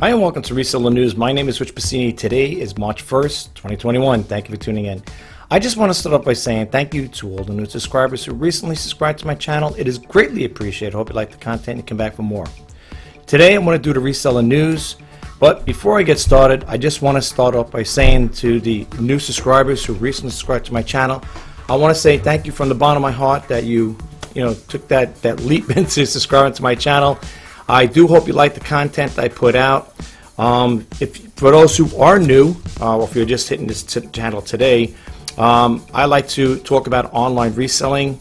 Hi and welcome to Reseller News. My name is Pasini. Today is March 1st, 2021. Thank you for tuning in. I just want to start off by saying thank you to all the new subscribers who recently subscribed to my channel. It is greatly appreciated. I hope you like the content and come back for more. Today I'm going to do the Reseller News, but before I get started, I just want to start off by saying to the new subscribers who recently subscribed to my channel, I want to say thank you from the bottom of my heart that you took that leap into subscribing to my channel. I do hope you like the content I put out. For those who are new, or if you're just hitting this channel today, I like to talk about online reselling.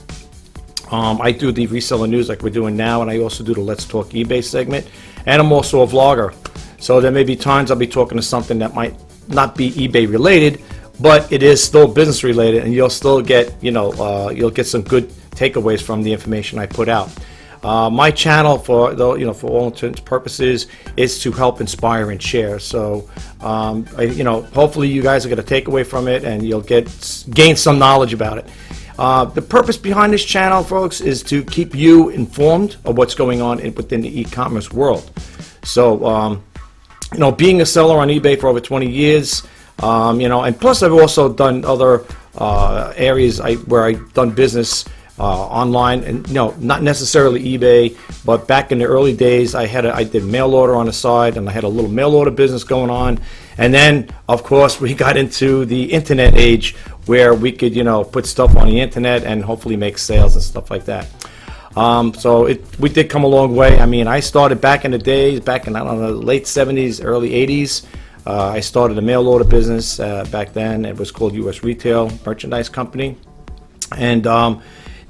I do the Reseller News like we're doing now, and I also do the Let's Talk eBay segment, and I'm also a vlogger. So there may be times I'll be talking to something that might not be eBay related, but it is still business related, and you'll still get, you'll get some good takeaways from the information I put out. My channel, for all intents and purposes, is to help inspire and share. So, hopefully you guys are going to take away from it, and you'll gain some knowledge about it. The purpose behind this channel, folks, is to keep you informed of what's going on within the e-commerce world. So, being a seller on eBay for over 20 years, and plus I've also done other areas where I've done business online, and not necessarily eBay, but back in the early days I did mail order on the side, and I had a little mail order business going on. And then of course we got into the internet age where we could put stuff on the internet and hopefully make sales and stuff like that. We did come a long way. I mean, I started back in the days, back in, I don't know, the late 70s, early 80s. I started a mail order business back then. It was called US Retail Merchandise Company, and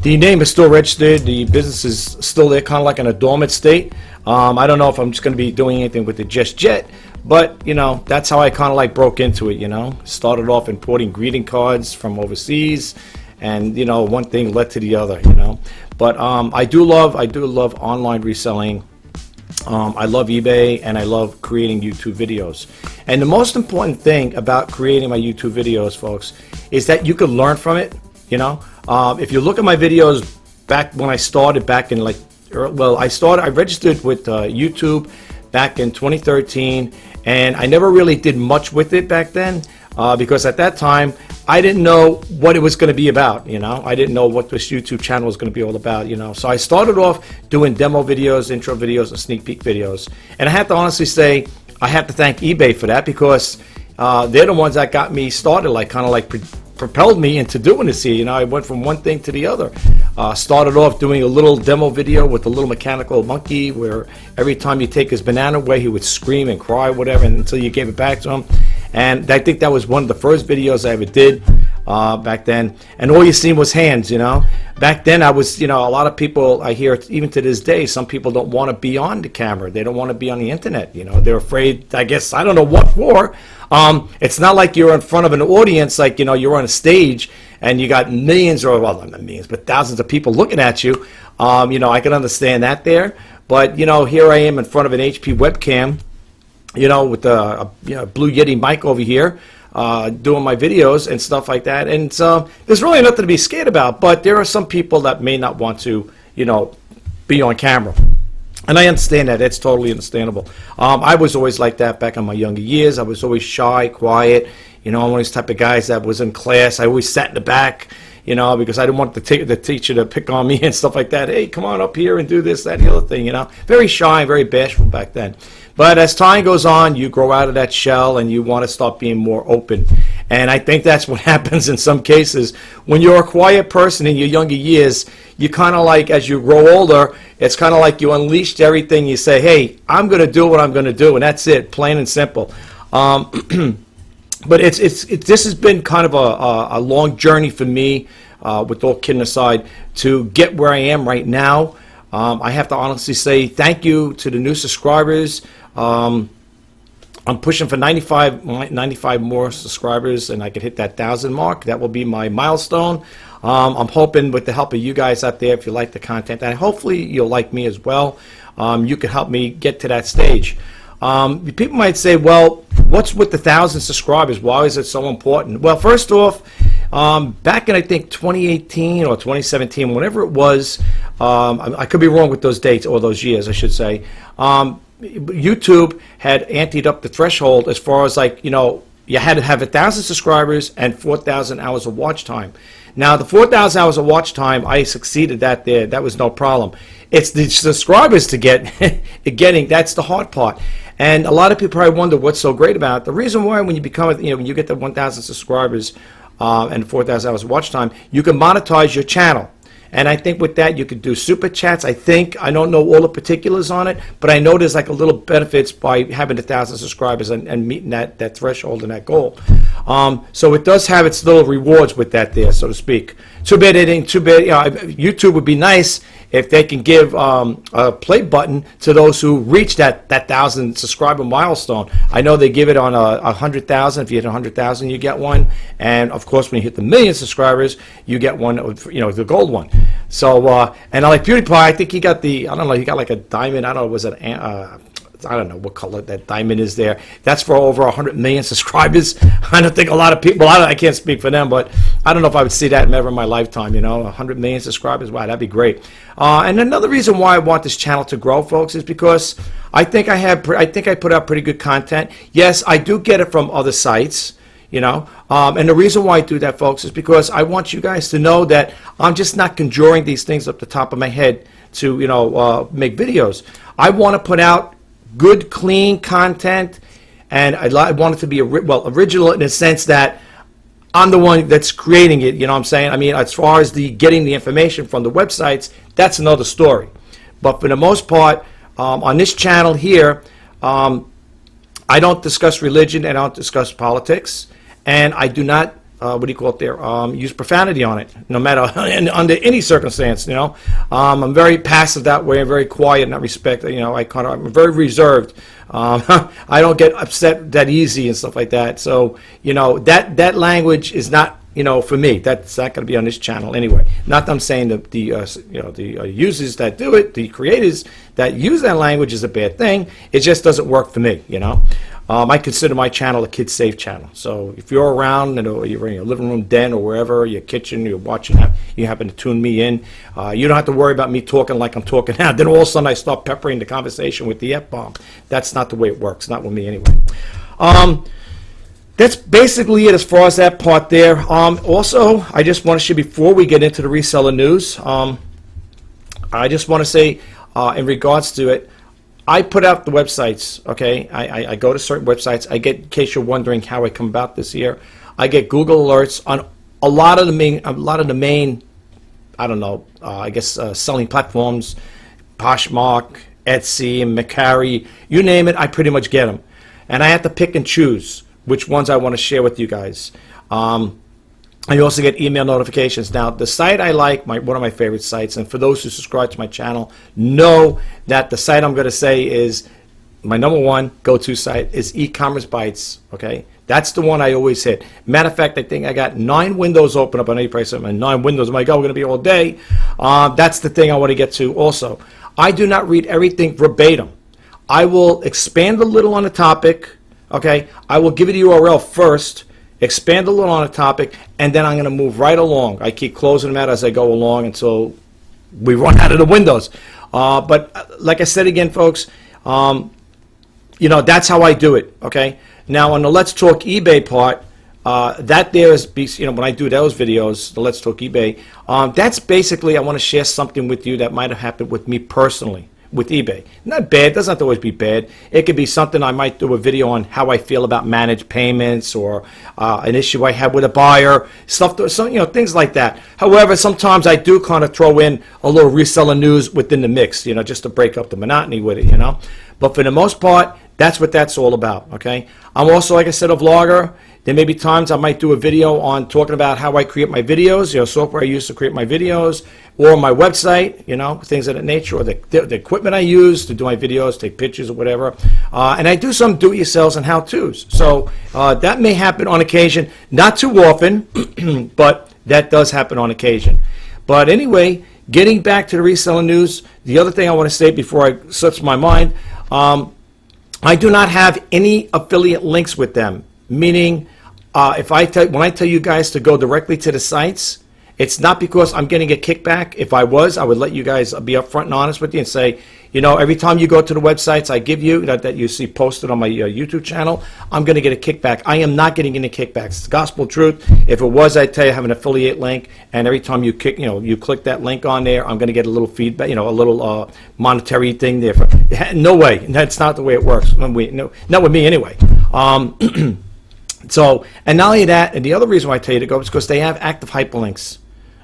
the name is still registered. The business is still there, kind of like in a dormant state. I don't know if I'm just going to be doing anything with it just yet, but that's how I kind of like broke into it. Started off importing greeting cards from overseas, and one thing led to the other. But I do love online reselling. I love eBay, and I love creating YouTube videos. And the most important thing about creating my YouTube videos, folks, is that you can learn from it. If you look at my videos back when I started back in I registered with YouTube back in 2013, and I never really did much with it back then because at that time I didn't know what it was going to be about. I didn't know what this YouTube channel was going to be all about. So I started off doing demo videos, intro videos, and sneak peek videos, and I have to honestly say I have to thank eBay for that, because they're the ones that got me started, propelled me into doing this here. I went from one thing to the other. Started off doing a little demo video with a little mechanical monkey where every time you take his banana away, he would scream and cry, whatever, until you gave it back to him. And I think that was one of the first videos I ever did back then. And all you seen was hands, Back then I was, a lot of people, I hear even to this day, some people don't want to be on the camera. They don't want to be on the internet. They're afraid, I guess, I don't know what for. It's not like you're in front of an audience, like, you're on a stage and you got millions, or, well, not millions, but thousands of people looking at you. I can understand that there. But, here I am in front of an HP webcam, with a Blue Yeti mic over here, doing my videos and stuff like that. And there's really nothing to be scared about, but there are some people that may not want to, be on camera. And I understand that. It's totally understandable. I was always like that back in my younger years. I was always shy, quiet. I'm one of these type of guys that was in class. I always sat in the back, because I didn't want the teacher to pick on me and stuff like that. Hey, come on up here and do this, that, and the other thing, Very shy and very bashful back then. But as time goes on, you grow out of that shell and you want to start being more open. And I think that's what happens in some cases. When you're a quiet person in your younger years, you kind of like, as you grow older, it's kind of like you unleashed everything. You say, hey, I'm going to do what I'm going to do, and that's it, plain and simple. But this has been kind of a long journey for me, with all kidding aside, to get where I am right now. I have to honestly say thank you to the new subscribers. I'm pushing for 95 more subscribers, and I could hit that 1,000 mark. That will be my milestone. I'm hoping with the help of you guys out there, if you like the content, and hopefully you'll like me as well, you can help me get to that stage. People might say, well, what's with the 1,000 subscribers? Why is it so important? Well, first off, back in, I think, 2018 or 2017, whatever it was, I could be wrong with those dates or those years, I should say. YouTube had anteed up the threshold as far as, like, you had to have 1,000 subscribers and 4,000 hours of watch time. Now, the 4,000 hours of watch time, I succeeded that there. That was no problem. It's the subscribers to getting, that's the hard part. And a lot of people probably wonder what's so great about it. The reason why, when you become, when you get the 1,000 subscribers and 4,000 hours of watch time, you can monetize your channel. And I think with that, you could do super chats. I don't know all the particulars on it, but I know there's like a little benefits by having 1,000 subscribers and meeting that threshold and that goal. So it does have its little rewards with that there, so to speak. Too bad it ain't too bad. YouTube would be nice if they can give a play button to those who reach that 1,000 subscriber milestone. I know they give it on 100,000. If you hit 100,000, you get one. And of course, when you hit the 1,000,000 subscribers, you get one, the gold one. So, and I like PewDiePie. I think he got he got like a diamond. I don't know, was it I don't know what color that diamond is there. That's for over 100 million subscribers. I don't think a lot of people, I can't speak for them, but I don't know if I would see that ever in my lifetime, 100 million subscribers. Wow, that'd be great. And another reason why I want this channel to grow, folks, is because I think I put out pretty good content. Yes, I do get it from other sites, and the reason why I do that, folks, is because I want you guys to know that I'm just not conjuring these things up the top of my head to, make videos. I want to put out good, clean content, and I want it to be original in the sense that I'm the one that's creating it. You know what I'm saying? I mean, as far as getting the information from the websites, that's another story. But for the most part, on this channel here, I don't discuss religion and I don't discuss politics, and I do not use profanity on it, no matter under any circumstance. I'm very passive that way. I'm very quiet in that respect. I'm very reserved. I don't get upset that easy and stuff like that. So that language is not for me. That's not going to be on this channel anyway. Not that I'm saying that the users that do it, the creators that use that language, is a bad thing. It just doesn't work for me. I consider my channel a kid-safe channel. So if you're around, you're in your living room den or wherever, your kitchen, you're watching that, you happen to tune me in, you don't have to worry about me talking like I'm talking now. Then all of a sudden I start peppering the conversation with the F-bomb. That's not the way it works, not with me anyway. That's basically it as far as that part there. Also, I just want to share, before we get into the reseller news, I just want to say, in regards to it, I put out the websites, okay? I go to certain websites. I get, in case you're wondering how I come about this here, I get Google alerts on a lot of the main, I don't know, selling platforms, Poshmark, Etsy, and Macari, you name it, I pretty much get them. And I have to pick and choose which ones I want to share with you guys. I also get email notifications. Now, the site I like, one of my favorite sites, and for those who subscribe to my channel, know that the site I'm going to say is my #1 go-to site is E-commerce Bytes. Okay, that's the one I always hit. Matter of fact, I think I got 9 windows open up on any price. 9 windows. I'm like, oh, we're going to be all day. That's the thing I want to get to. Also, I do not read everything verbatim. I will expand a little on the topic. Okay, I will give you the URL first, expand a little on a topic, and then I'm going to move right along. I keep closing them out as I go along until we run out of the windows. But like I said again, folks, that's how I do it. Okay. Now on the Let's Talk eBay part, that there is, when I do those videos, the Let's Talk eBay, that's basically, I want to share something with you that might have happened with me personally with eBay. Not bad, doesn't have to always be bad. It could be something, I might do a video on how I feel about managed payments, or an issue I had with a buyer, things like that. However, sometimes I do kind of throw in a little reseller news within the mix, just to break up the monotony with it, But for the most part, that's what that's all about, okay? I'm also, like I said, a vlogger. There may be times I might do a video on talking about how I create my videos, software I use to create my videos, or my website, things of that nature, or the equipment I use to do my videos, take pictures or whatever. And I do some do-it-yourselves and how-tos. So that may happen on occasion, not too often, but that does happen on occasion. But anyway, getting back to the reseller news, the other thing I want to say before I slips my mind, I do not have any affiliate links with them. Meaning, when I tell you guys to go directly to the sites It's not because I'm getting a kickback. If I was, I would let you guys be upfront and honest with you and say, every time you go to the websites I give you that you see posted on my YouTube channel, I'm going to get a kickback. I am not getting any kickbacks. It's gospel truth. If it was, I'd tell you I have an affiliate link, and every time you click that link on there, I'm going to get a little feedback, a little monetary thing there. No way. That's not the way it works. Not with me anyway. So, and not only that, and the other reason why I tell you to go is because they have active hyperlinks.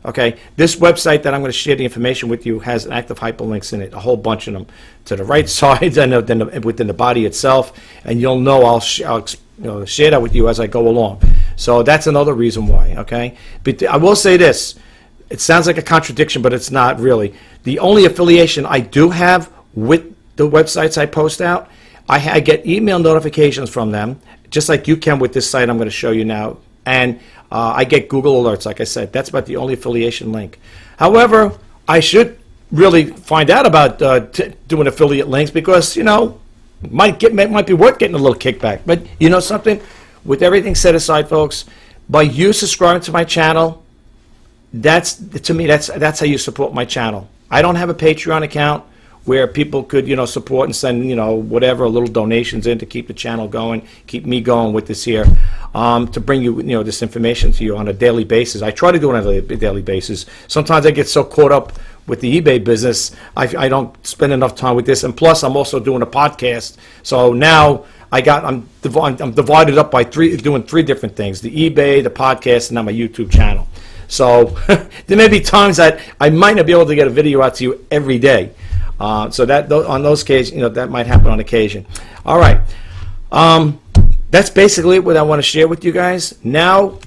Okay, this website that I'm going to share the information with you has active hyperlinks in it, a whole bunch of them, to the right side and then within the body itself, and you'll know I'll share that with you as I go along. So that's another reason why. Okay, but I will say this: it sounds like a contradiction, but it's not really. The only affiliation I do have with the websites I post out, I get email notifications from them, just like you can with this site I'm going to show you now, and I get Google alerts, like I said. That's about the only affiliation link. However, I should really find out about doing affiliate links because, might be worth getting a little kickback. But you know something? With everything set aside, folks, by you subscribing to my channel, to me, that's how you support my channel. I don't have a Patreon account where people could, support and send, whatever, little donations in to keep the channel going, keep me going with this here, to bring you, this information to you on a daily basis. I try to do it on a daily basis. Sometimes I get so caught up with the eBay business, I don't spend enough time with this. And plus, I'm also doing a podcast. So now I'm divided up by doing three different things: the eBay, the podcast, and now my YouTube channel. So there may be times that I might not be able to get a video out to you every day. So that on those occasions, that might happen on occasion. All right, that's basically what I want to share with you guys. Now,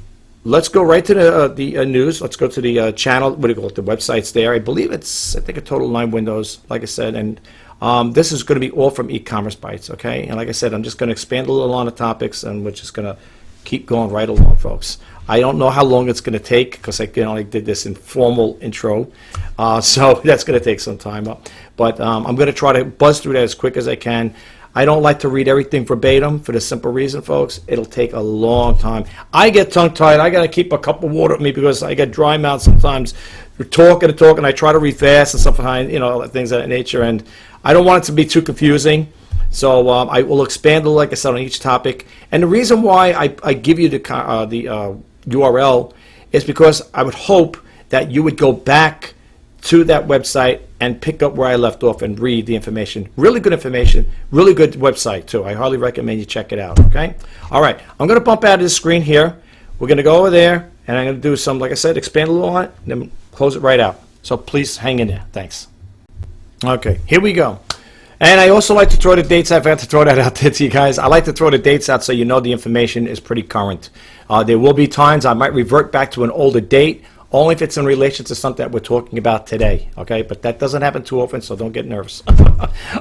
let's go right to the news. Let's go to the channel. What do you call it? The website's there. I believe I think a total of 9 windows, like I said, and this is going to be all from e-commerce bites. Okay, and like I said, I'm just going to expand a little on the topics, and we're just going to keep going right along, folks. I don't know how long it's going to take because I only did this informal intro, so that's going to take some time up. But I'm going to try to buzz through that as quick as I can. I don't like to read everything verbatim for the simple reason, folks, it'll take a long time. I get tongue-tied. I got to keep a cup of water with me because I get dry mouth sometimes. You're talking and talking. I try to read fast and stuff behind, things of that nature, and I don't want it to be too confusing. So I will expand, like I said, on each topic. And the reason why I give you the URL is because I would hope that you would go back to that website and pick up where I left off and read the information. Really good information, really good website too. I highly recommend you check it out, okay? All right, I'm going to bump out of the screen here. We're going to go over there, and I'm going to do some, like I said, expand a little on it, and then close it right out. So please hang in there. Thanks. Okay, here we go. And I also like to throw the dates. I forgot to throw that out there to you guys. I like to throw the dates out so you know the information is pretty current. There will be times I might revert back to an older date, only if it's in relation to something that we're talking about today, okay? But that doesn't happen too often, so don't get nervous.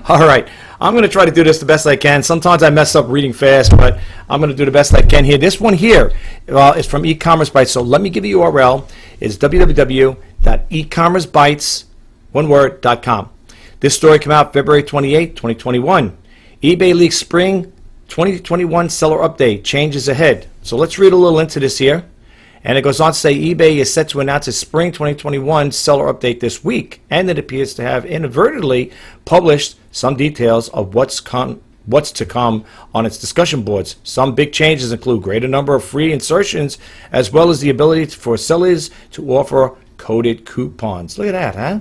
All right, I'm going to try to do this the best I can. Sometimes I mess up reading fast, but I'm going to do the best I can here. This one here is from e-commerce bites, so let me give you the URL. It's www.ecommercebites.com. This story came out February 28, 2021. eBay leaks spring 2021 seller update. Changes ahead. So let's read a little into this here. And it goes on to say eBay is set to announce its spring 2021 seller update this week, and it appears to have inadvertently published some details of what's to come on its discussion boards. Some big changes include greater number of free insertions, as well as the ability for sellers to offer coded coupons. Look at that, huh?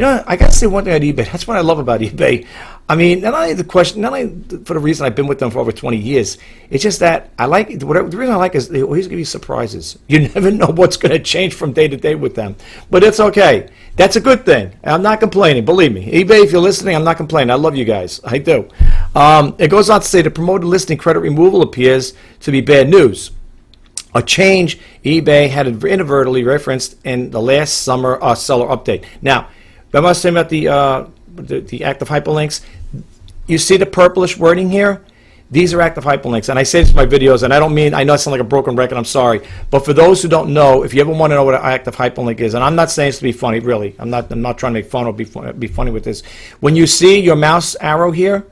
I got to say one thing about eBay. That's what I love about eBay. I mean, not only for the reason I've been with them for over 20 years, it's just that the reason I like is they always give you surprises. You never know what's going to change from day to day with them. But it's okay. That's a good thing. I'm not complaining. Believe me. eBay, if you're listening, I'm not complaining. I love you guys. I do. It goes on to say the promoted listing credit removal appears to be bad news. A change eBay had inadvertently referenced in the last summer seller update. Now, I must say about the active hyperlinks. You see the purplish wording here? These are active hyperlinks. And I say this in my videos, and I know I sound like a broken record, I'm sorry. But for those who don't know, if you ever want to know what an active hyperlink is, and I'm not saying this to be funny, really. I'm not trying to make fun or be funny with this. When you see your mouse arrow here,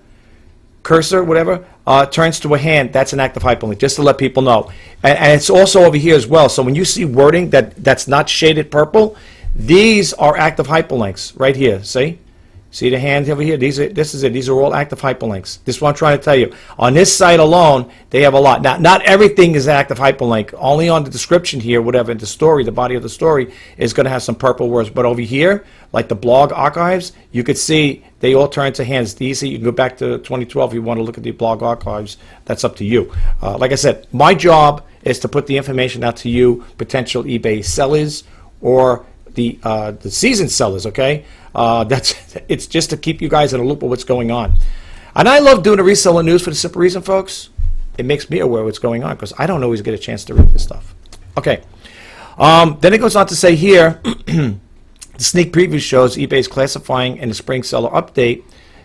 cursor, whatever, turns to a hand, that's an active hyperlink, just to let people know. And it's also over here as well. So when you see wording that's not shaded purple, these are active hyperlinks right here. See the hand over here? This is it. These are all active hyperlinks. This is what I'm trying to tell you. On this site alone, they have a lot. Now, not everything is active hyperlink. Only on the description here, whatever, the story, the body of the story is going to have some purple words. But over here, like the blog archives, you could see they all turn to hands. These, you can go back to 2012 if you want to look at the blog archives. That's up to you. Like I said, my job is to put the information out to you, potential eBay sellers or the seasoned sellers, okay? It's just to keep you guys in a loop of what's going on. And I love doing the reseller news for the simple reason, folks, it makes me aware of what's going on because I don't always get a chance to read this stuff. Okay. Then it goes on to say here, the sneak preview shows eBay's classifying in the spring seller update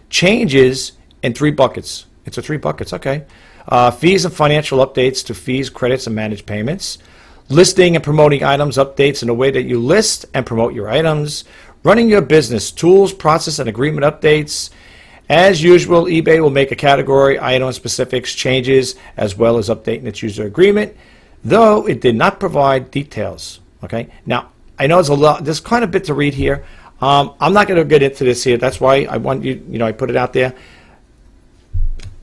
changes in 3 buckets. It's a 3 buckets, okay. Fees and financial updates to fees, credits, and managed payments. Listing and promoting items, updates in the way that you list and promote your items. Running your business, tools, process, and agreement updates. As usual, eBay will make a category, item specifics, changes, as well as updating its user agreement, though it did not provide details. Okay. Now, I know there's quite a bit to read here. I'm not going to get into this here. That's why I want you, I put it out there.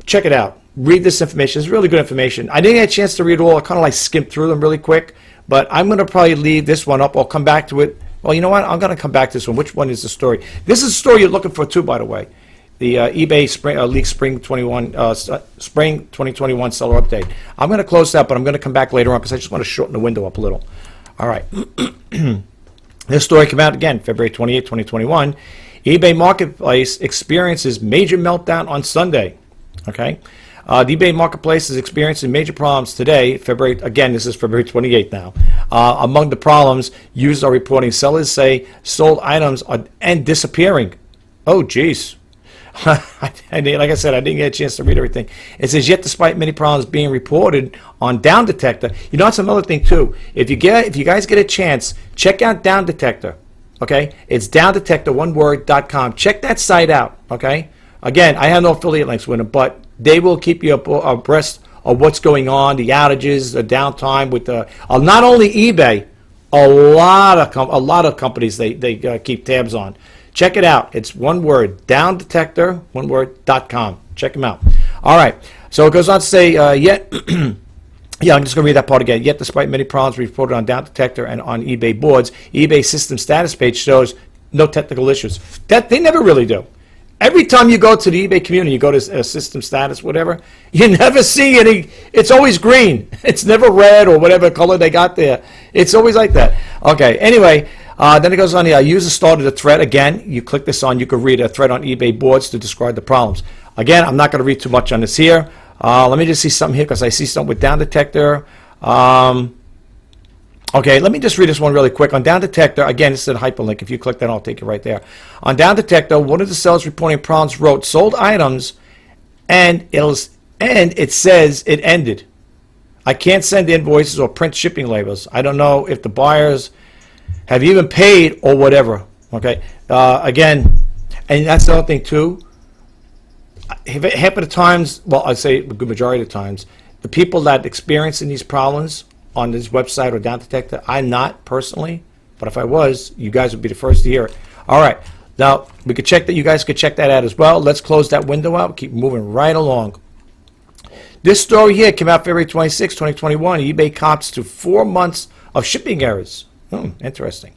Check it out. Read this information. It's really good information. I didn't get a chance to read it all. I kind of like skimmed through them really quick, but I'm going to probably leave this one up. I'll come back to it. Well, you know what? I'm going to come back to this one. Which one is the story? This is the story you're looking for too, by the way. The eBay Spring 2021 seller update. I'm going to close that, but I'm going to come back later on because I just want to shorten the window up a little. All right. This story came out again, February 28, 2021. eBay Marketplace experiences major meltdown on Sunday. Okay. The eBay Marketplace is experiencing major problems today, this is February 28th now. Among the problems, users are reporting sellers say sold items are disappearing. Oh, geez. Like I said, I didn't get a chance to read everything. It says, yet despite many problems being reported on Down Detector, that's another thing too. If you guys get a chance, check out Down Detector. Okay? It's downdetector.com. Check that site out. Okay? Again, I have no affiliate links with them, but they will keep you abreast of what's going on, the outages, the downtime with the not only eBay, a lot of companies they keep tabs on. Check it out. It's one word, downdetector.com. Check them out. All right. So it goes on to say, yet, yeah, I'm just going to read that part again. Yet, despite many problems reported on Down Detector and on eBay boards, eBay system status page shows no technical issues. That they never really do. Every time you go to the eBay community, you go to system status, whatever, you never see any. It's always green. It's never red or whatever color they got there. It's always like that. Okay. Anyway, then it goes on here. User started a thread. Again, you click this on, you can read a thread on eBay boards to describe the problems. Again, I'm not going to read too much on this here. Let me just see something here because I see something with Down Detector. Okay, let me just read this one really quick. On Down Detector, again, this is a hyperlink. If you click that, I'll take you right there. On Down Detector, one of the sellers reporting problems wrote sold items, and it says it ended. I can't send invoices or print shipping labels. I don't know if the buyers have even paid or whatever. Okay, again, and that's the other thing too. Half of the times, well, I'd say the good majority of the times, the people that experiencing these problems on this website or Down Detector, I'm not personally, but if I was, you guys would be the first to hear it. All right, now we could check that. You guys could check that out as well. Let's close that window out. Keep moving right along. This story here came out February 26, 2021. eBay cops to 4 months of shipping errors. Interesting.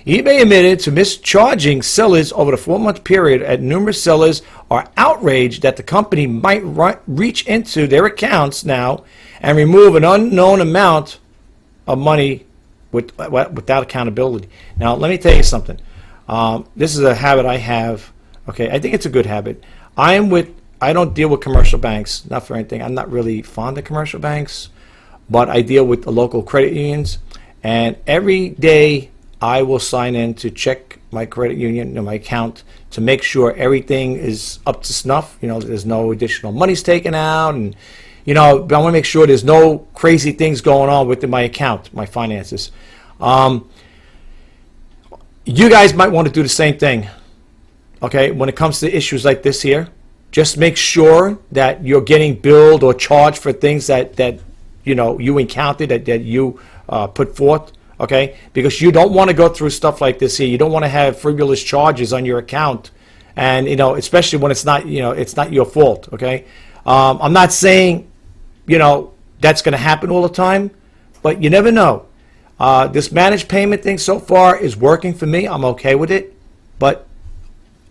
eBay admitted to mischarging sellers over the 4-month period, and numerous sellers are outraged that the company might reach into their accounts now and remove an unknown amount of money without accountability. Now, let me tell you something. This is a habit I have. Okay, I think it's a good habit. I don't deal with commercial banks, not for anything. I'm not really fond of commercial banks, but I deal with the local credit unions, and every day I will sign in to check my credit union and my account to make sure everything is up to snuff. There's no additional monies taken out, and I want to make sure there's no crazy things going on within my account, my finances. You guys might want to do the same thing. Okay, when it comes to issues like this here, Just make sure that you're getting billed or charged for things that you encountered, that you put forth, okay? Because you don't want to go through stuff like this here. You don't want to have frivolous charges on your account, and especially when it's not your fault, okay? I'm not saying that's going to happen all the time, but you never know. This managed payment thing so far is working for me. I'm okay with it, but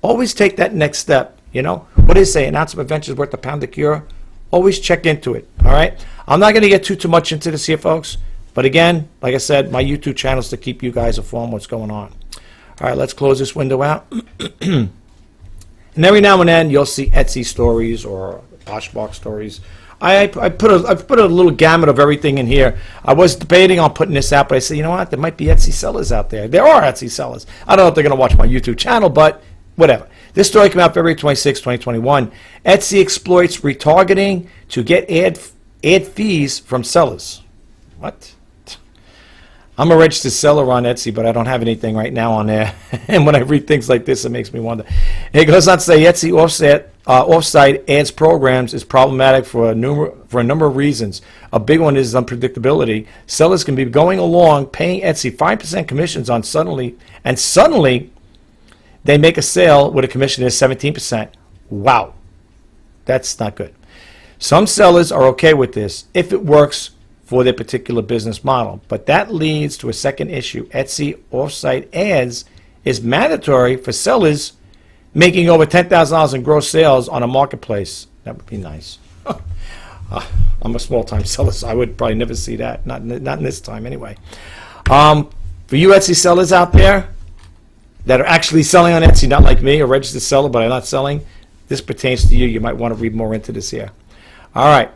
always take that next step. What do they say? An ounce of prevention is worth a pound of cure. Always check into it. All right. I'm not going to get too much into this here, folks. But again, like I said, my YouTube channel is to keep you guys informed what's going on. All right, let's close this window out. And every now and then you'll see Etsy stories or Poshmark stories. I've put a little gamut of everything in here. I was debating on putting this out, but I said, you know what? There might be Etsy sellers out there. There are Etsy sellers. I don't know if they're going to watch my YouTube channel, but whatever. This story came out February 26, 2021. Etsy exploits retargeting to get ad fees from sellers. What? I'm a registered seller on Etsy, but I don't have anything right now on there. And when I read things like this, it makes me wonder. It goes on to say Etsy offsite ads programs is problematic for a number of reasons. A big one is unpredictability. Sellers can be going along paying Etsy 5% commissions on suddenly they make a sale with a commission is 17%. Wow, that's not good. Some sellers are okay with this if it works for their particular business model, but that leads to a second issue. Etsy offsite ads is mandatory for sellers making over $10,000 in gross sales on a marketplace. That would be nice. I'm a small-time seller, so I would probably never see that. Not in this time, anyway. For you Etsy sellers out there that are actually selling on Etsy, not like me, a registered seller, but I'm not selling, this pertains to you. You might want to read more into this here. All right,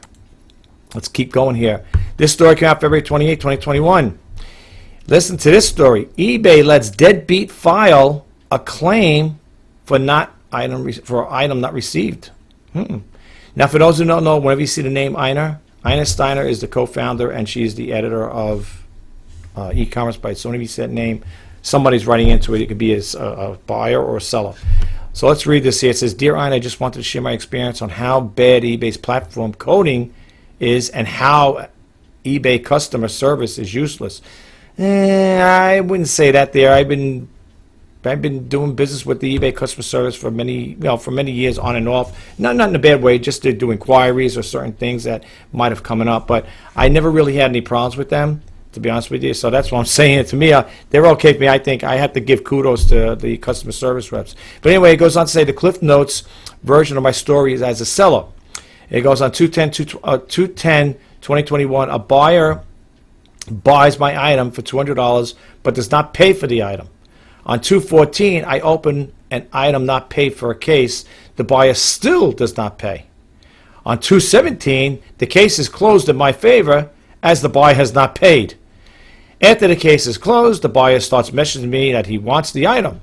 let's keep going here. This story came out February 28, 2021. Listen to this story. eBay lets deadbeat file a claim for item not received. Now, for those who don't know, whenever you see the name Ina Steiner is the co-founder, and she's the editor of e-commerce by so whenever you see that name, somebody's writing into it. It could be a buyer or a seller. So let's read this here. It says, Dear Ina, I just wanted to share my experience on how bad eBay's platform coding is and how eBay customer service is useless. I wouldn't say that there. I've been doing business with the eBay customer service for many years on and off. Not in a bad way, just to do inquiries or certain things that might have come up. But I never really had any problems with them, to be honest with you. So that's what I'm saying. To me, they're okay with me. I think I have to give kudos to the customer service reps. But anyway, it goes on to say the Cliff Notes version of my story is as a seller. It goes on 2/10/2021. A buyer buys my item for $200 but does not pay for the item. On 2/14, I open an item not paid for a case. The buyer still does not pay. On 2/17, the case is closed in my favor as the buyer has not paid. After the case is closed, the buyer starts messaging me that he wants the item.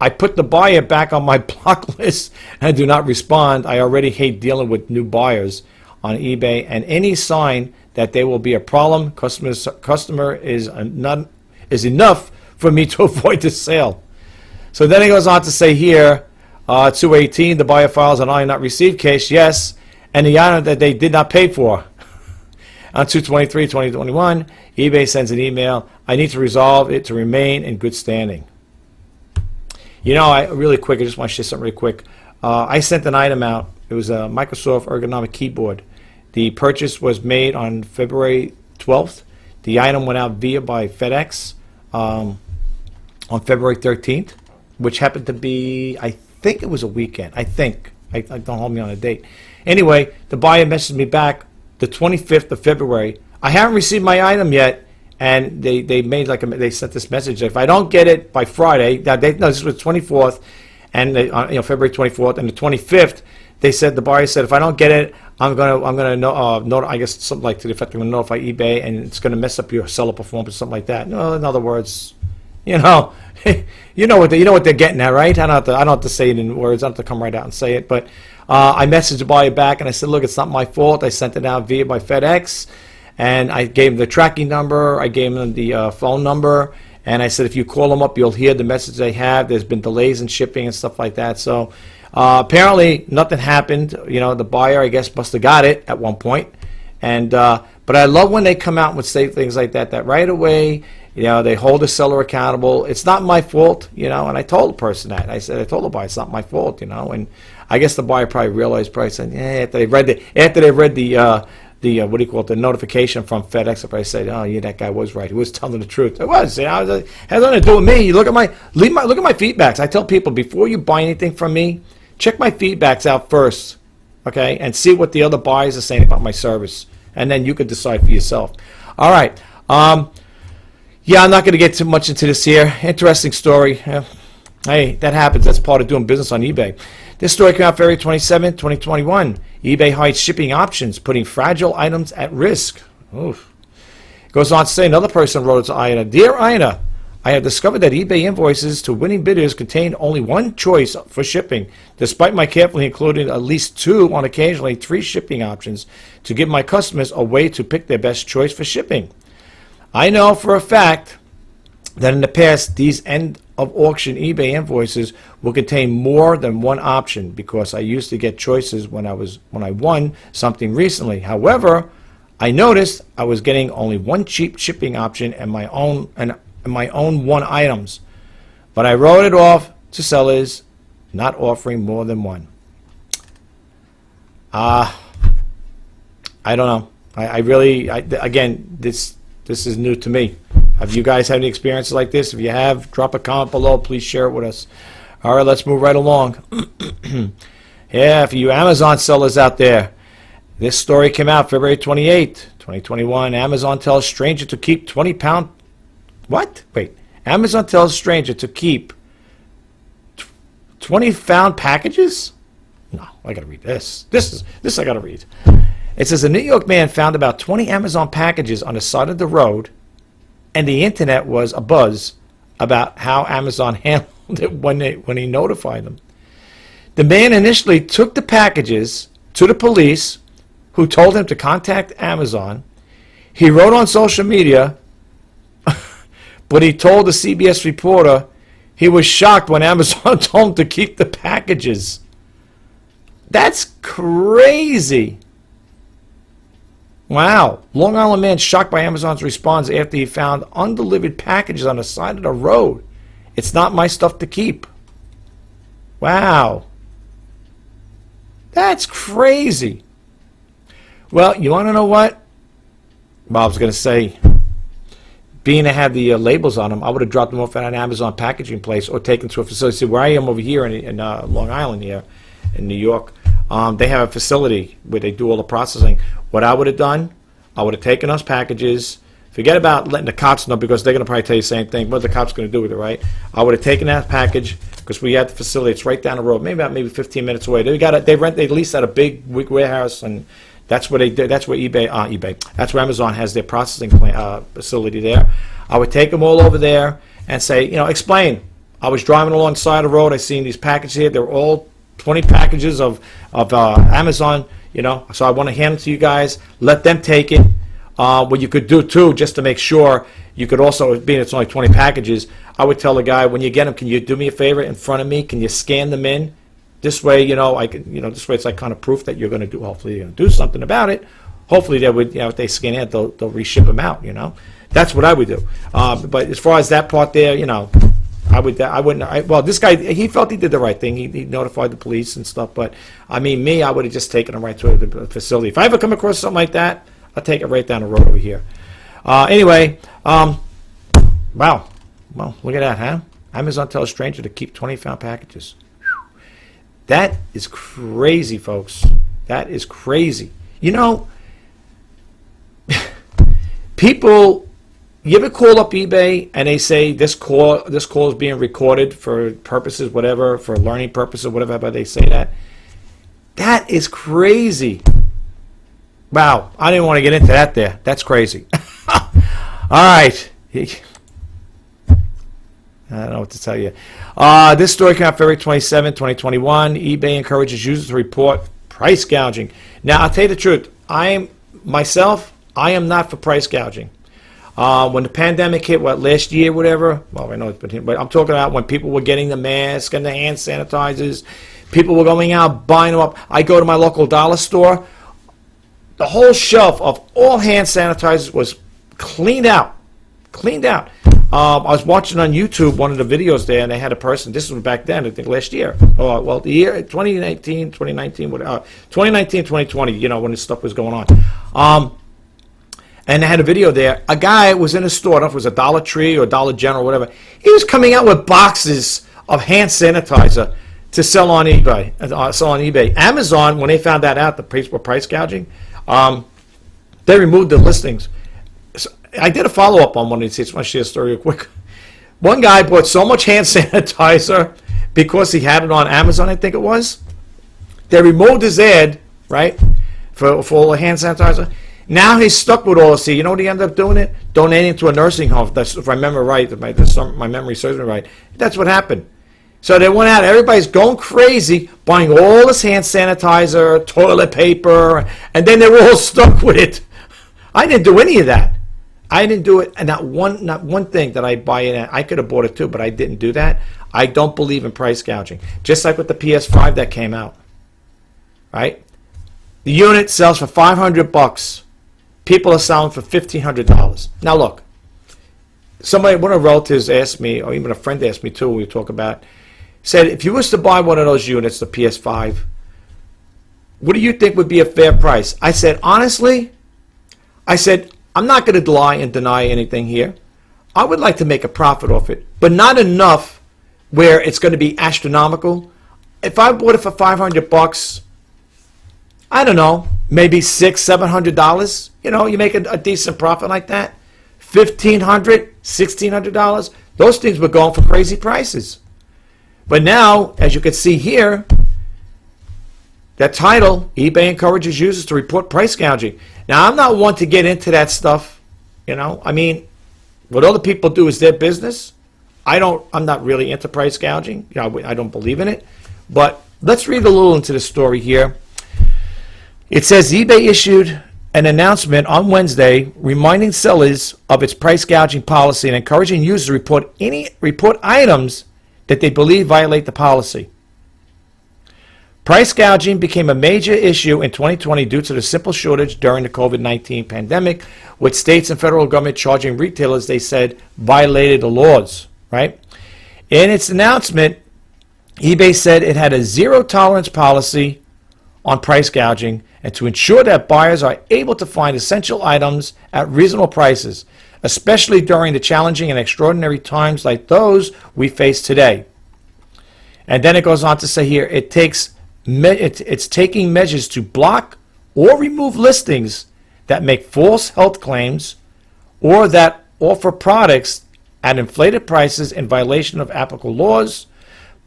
I put the buyer back on my block list and do not respond. I already hate dealing with new buyers on eBay, and any sign that there will be a problem, customer is enough for me to avoid the sale. So then he goes on to say here, 2/18, the buyer files an item not received case, yes, and the item that they did not pay for. On 2/23/2021, eBay sends an email, I need to resolve it to remain in good standing. Really quick, I just want to share something really quick. I sent an item out. It was a Microsoft ergonomic keyboard. The purchase was made on February 12th. The item went out by FedEx on February 13th, which happened to be, I think it was a weekend. I don't hold me on a date. Anyway, the buyer messaged me back the 25th of February. I haven't received my item yet. And they made they sent this message. If I don't get it by Friday, this was 24th, and February 24th, and the 25th, the buyer said, if I don't get it, I'm gonna I guess something like to the effect, I'm gonna notify eBay, and it's gonna mess up your seller performance, something like that. No, in other words, you know what they're getting at, right? I don't have to say it in words. I don't have to come right out and say it. But I messaged the buyer back, and I said, look, it's not my fault. I sent it out by FedEx. And I gave them the tracking number, I gave them the phone number, and I said if you call them up, you'll hear the message they have. There's been delays in shipping and stuff like that. So Apparently, nothing happened. You know, the buyer, I guess, must have got it at one point. And but I love when they come out and say things like that. That right away, you know, they hold the seller accountable. It's not my fault, you know. And I told the person that. I told the buyer, it's not my fault, you know. And I guess the buyer probably realized, said, yeah, after they read the what do you call it, the notification from FedEx, if I said, oh yeah, that guy was right, he was telling the truth. It was, you know, it has nothing to do with me. Look at my feedbacks. I tell people, before you buy anything from me, check my feedbacks out first, okay, and see what the other buyers are saying about my service, and then you can decide for yourself. All right. Yeah, I'm not going to get too much into this here. Interesting story. Hey, that happens. That's part of doing business on eBay. This story came out February 27, 2021. eBay hides shipping options, putting fragile items at risk. Oof. Goes on to say, another person wrote to Ina, Dear Ina, I have discovered that eBay invoices to winning bidders contain only one choice for shipping, despite my carefully including at least 2 on occasionally 3 shipping options to give my customers a way to pick their best choice for shipping. I know for a fact that in the past, these end-of-auction eBay invoices will contain more than one option because I used to get choices when I won something recently. However, I noticed I was getting only one cheap shipping option and my own 1 items, but I wrote it off to sellers not offering more than one. I don't know. Again, this is new to me. Have you guys had any experiences like this? If you have, drop a comment below. Please share it with us. All right, let's move right along. Yeah, for you Amazon sellers out there, this story came out February 28, 2021. Amazon tells stranger to keep 20-pound... What? Wait. Amazon tells stranger to keep 20-pound packages? No, I got to read this. This I got to read. It says a New York man found about 20 Amazon packages on the side of the road, and the internet was abuzz about how Amazon handled it when he notified them. The man initially took the packages to the police, who told him to contact Amazon. He wrote on social media, but he told the CBS reporter he was shocked when Amazon told him to keep the packages. That's crazy. Wow. Long Island man shocked by Amazon's response after he found undelivered packages on the side of the road. It's not my stuff to keep. Wow. That's crazy. Well, you want to know what? Well, I was going to say, being to have the labels on them, I would have dropped them off at an Amazon packaging place or taken to a facility. See, where I am over here in Long Island here in New York, they have a facility where they do all the processing. What I would have done, I would have taken those packages. Forget about letting the cops know, because they're going to probably tell you the same thing. What are the cops going to do with it, right? I would have taken that package, because we had the facility. It's right down the road, maybe 15 minutes away. They lease out a big warehouse, and that's where they do. That's where that's where Amazon has their processing facility there. I would take them all over there and say, explain. I was driving alongside the road. I seen these packages here. They're all 20 packages of Amazon. So I want to hand it to you guys. Let them take it. What you could do too, just to make sure, you could also, being it's only 20 packages, I would tell the guy, when you get them, can you do me a favor in front of me? Can you scan them in? This way, I can, this way it's like kind of proof that you're going to do. Hopefully, you're going to do something about it. Hopefully, they would, if they scan it, they'll reship them out. That's what I would do. But as far as that part there, I wouldn't. Well, this guy, he felt he did the right thing. He notified the police and stuff. But I mean, I would have just taken him right to the facility. If I ever come across something like that, I'll take it right down the road over here. Anyway, wow. Well, look at that, huh? Amazon tells stranger to keep 20-pound packages. Whew. That is crazy, folks. That is crazy. People. You ever call up eBay and they say this call is being recorded for purposes, whatever, for learning purposes, whatever, but they say that? That is crazy. Wow, I didn't want to get into that there. That's crazy. All right. I don't know what to tell you. This story came out February 27, 2021. eBay encourages users to report price gouging. Now, I'll tell you the truth. I am not for price gouging. When the pandemic hit, last year, whatever, well, I know it's been hit, but I'm talking about when people were getting the masks and the hand sanitizers, People were going out, buying them up. I go to my local dollar store. The whole shelf of all hand sanitizers was cleaned out. Cleaned out. I was watching on YouTube one of the videos there, and they had a person, this was back then, I think last year. Oh, well, the year 2019, 2020, you know, when this stuff was going on. And they had a video there. A guy was in a store, I don't know if it was a Dollar Tree or Dollar General or whatever. He was coming out with boxes of hand sanitizer to sell on eBay. Amazon, when they found that out, the price were price gouging, they removed the listings. So I did a follow-up on one of these. I just want to share a story real quick. One guy bought so much hand sanitizer because he had it on Amazon, I think it was. They removed his ad, right, for all the hand sanitizer. Now he's stuck with all this. You know what he ended up doing? Donating to a nursing home. That's, if I remember right, if my memory serves me right. That's what happened. So they went out. Everybody's going crazy, buying all this hand sanitizer, toilet paper, and then they were all stuck with it. I didn't do any of that. I didn't do it. And not one thing that I buy in. I could have bought it too, but I didn't do that. I don't believe in price gouging. Just like with the PS5 that came out, right? The unit sells for $500. People are selling for $1,500. Now look, one of the relatives asked me, or even a friend asked me too, we talk about, said, if you was to buy one of those units, the PS5, what do you think would be a fair price? I said, honestly, I'm not going to lie and deny anything here. I would like to make a profit off it, but not enough where it's going to be astronomical. If I bought it for $500, I don't know, maybe $600-$700. You know, you make a decent profit like that. $1,500, $1,600. Those things were going for crazy prices. But now, as you can see here, that title, eBay encourages users to report price gouging. Now, I'm not one to get into that stuff. You know, I mean, what other people do is their business. I'm not really into price gouging. You know, I don't believe in it. But let's read a little into the story here. It says eBay issued an announcement on Wednesday reminding sellers of its price gouging policy and encouraging users to report items that they believe violate the policy. Price gouging became a major issue in 2020 due to the simple shortage during the COVID-19 pandemic, with states and federal government charging retailers, they said, violated the laws, right? In its announcement, eBay said it had a zero-tolerance policy on price gouging and to ensure that buyers are able to find essential items at reasonable prices, especially during the challenging and extraordinary times like those we face today. And then it goes on to say here, it's taking measures to block or remove listings that make false health claims or that offer products at inflated prices in violation of applicable laws.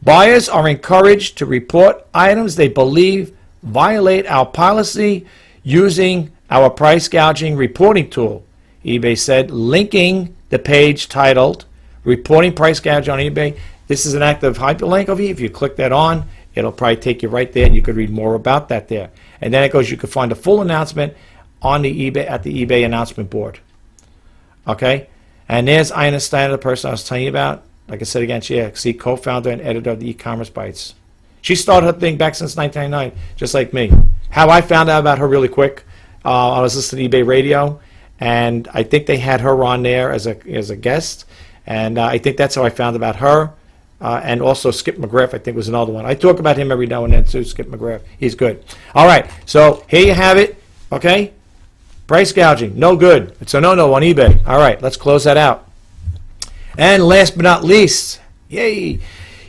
Buyers are encouraged to report items they believe violate our policy using our price gouging reporting tool, eBay said, linking the page titled Reporting Price Gouging on eBay. This is an active hyperlink over here. If you click that on, it'll probably take you right there, and you could read more about that there. And then it goes, you can find a full announcement on the eBay announcement board. Okay? And there's I Understand, the person I was telling you about. Like I said again, she co-founder and editor of the e-commerce Bytes. She started her thing back since 1999, just like me. How I found out about her really quick, I was listening to eBay radio, and I think they had her on there as a guest, and I think that's how I found about her. And also Skip McGriff, I think, was another one. I talk about him every now and then too, Skip McGriff. He's good. All right, so here you have it, okay? Price gouging, no good. It's a no-no on eBay. All right, let's close that out. And last but not least, yay,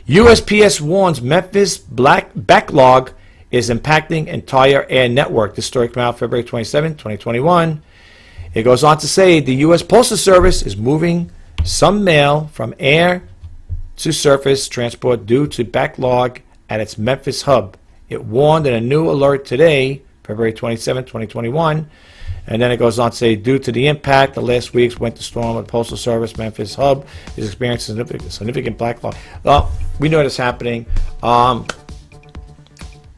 USPS warns Memphis backlog is impacting entire air network. This story came out February 27, 2021. It goes on to say the U.S. Postal Service is moving some mail from air to surface transport due to backlog at its Memphis hub. It warned in a new alert today, February 27, 2021. And then it goes on to say, due to the impact of last week's winter storm at the Postal Service Memphis hub is experiencing significant backlog. Well, we know it's happening.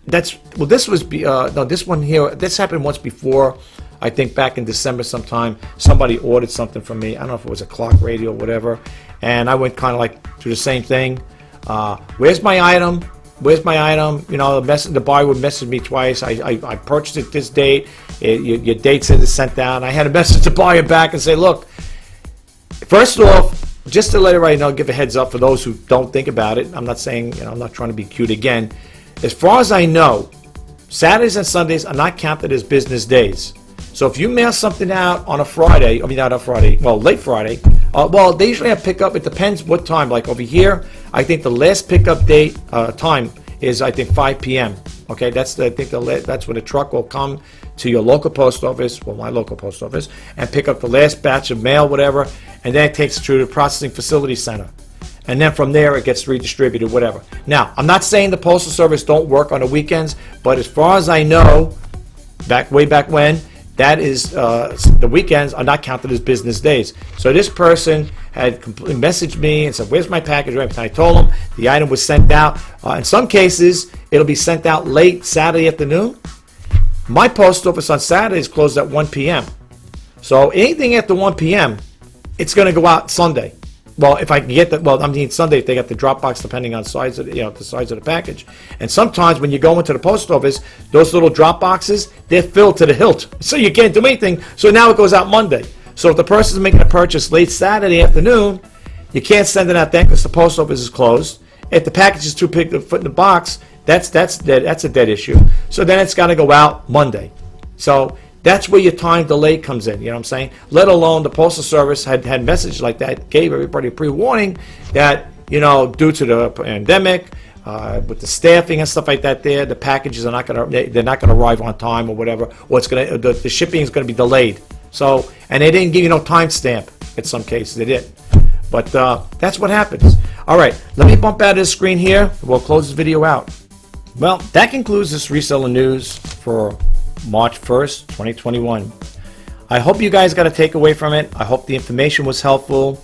This one here, this happened once before. I think back in December sometime, somebody ordered something from me. I don't know if it was a clock radio or whatever. And I went kind of like through the same thing. Where's my item? where's my item? You know, the buyer would message me twice. I purchased it this date. Your date said it's sent down. I had to message the buyer back and say, look, first off, just to let everybody know, give a heads up for those who don't think about it. I'm not saying, you know, I'm not trying to be cute again. As far as I know, Saturdays and Sundays are not counted as business days. So if you mail something out on a Friday, I mean not a Friday, well, late Friday, well, they usually have pickup. It depends what time. Like over here, I think the last pickup date time is, I think, 5 p.m. Okay, that's when the truck will come to your local post office, well, my local post office, and pick up the last batch of mail, whatever, and then it takes it to the processing facility center. And then from there, it gets redistributed, whatever. Now, I'm not saying the Postal Service don't work on the weekends, but as far as I know, way back when, that is, the weekends are not counted as business days. So this person had messaged me and said, where's my package? And I told him the item was sent out. In some cases, it'll be sent out late Saturday afternoon. My post office on Saturday is closed at 1 p.m. So anything after 1 p.m., it's going to go out Sunday. Well, if I can get that, well, I mean Sunday if they got the drop box, depending on size of, you know, the size of the package. And sometimes when you go into the post office, those little drop boxes, they're filled to the hilt, so you can't do anything. So now it goes out Monday. So if the person's making a purchase late Saturday afternoon, you can't send it out then because the post office is closed. If the package is too big to fit in the box, that's a dead issue. So then it's got to go out Monday. So that's where your time delay comes in, you know what I'm saying? Let alone the Postal Service had messages like that, gave everybody a pre-warning that, you know, due to the pandemic, with the staffing and stuff like that there, the packages are they're not gonna arrive on time or whatever, or the shipping is gonna be delayed. So, and they didn't give you no timestamp in some cases, they did. But that's what happens. All right, let me bump out of this screen here. We'll close this video out. Well, that concludes this reseller news for March 1st, 2021. I hope you guys got a takeaway from it. I hope the information was helpful.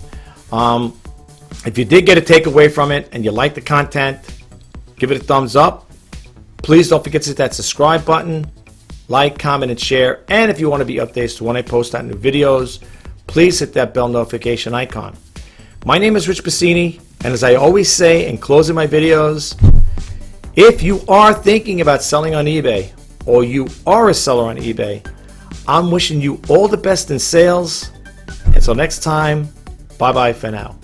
If you did get a takeaway from it and you like the content, give it a thumbs up. Please don't forget to hit that subscribe button, like, comment, and share. And if you want to be updated to when I post out new videos, please hit that bell notification icon. My name is Rich Pasini, and as I always say in closing my videos, if you are thinking about selling on eBay, or you are a seller on eBay, I'm wishing you all the best in sales. Until next time, bye-bye for now.